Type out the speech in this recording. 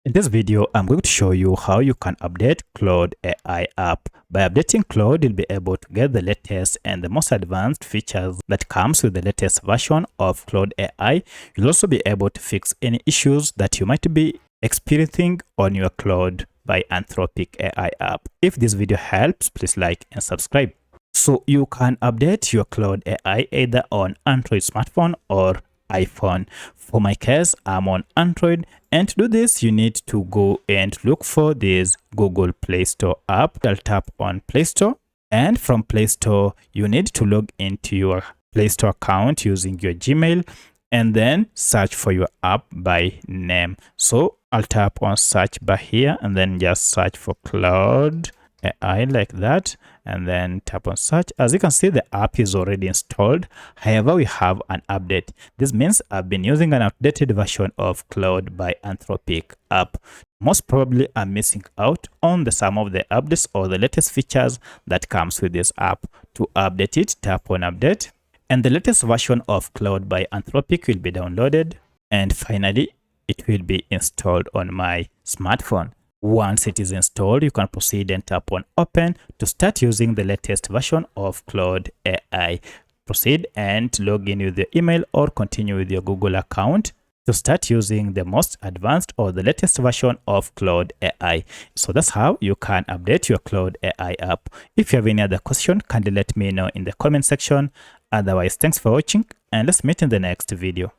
In this video, I'm going to show you how you can update Claude AI app. By updating Claude, you'll be able to get the latest and the most advanced features that comes with the latest version of Claude AI. You'll also be able to fix any issues that you might be experiencing on your Claude by Anthropic AI app. If this video helps, please like and subscribe. So you can update your Claude AI either on Android smartphone or iPhone. For my case, I'm on Android, and to do this you need to go and look for this Google Play Store app. I'll tap on Play Store, and from Play Store you need to log into your Play Store account using your Gmail and then search for your app by name. So I'll tap on search bar here and then just search for Claude AI like that, and then tap on search. As you can see, the app is already installed. However, we have an update. This means I've been using an outdated version of Claude by Anthropic app. Most probably I'm missing out on some of the updates or the latest features that comes with this app. To update it, tap on update, and the latest version of Claude by Anthropic will be downloaded, and finally it will be installed on my smartphone. Once it is installed, you can proceed and tap on open to start using the latest version of Claude AI. Proceed and log in with your email or continue with your Google account to start using the most advanced or the latest version of Claude AI. So that's how you can update your Claude AI app. If you have any other question, kindly let me know in the comment section. Otherwise, thanks for watching, and let's meet in the next video.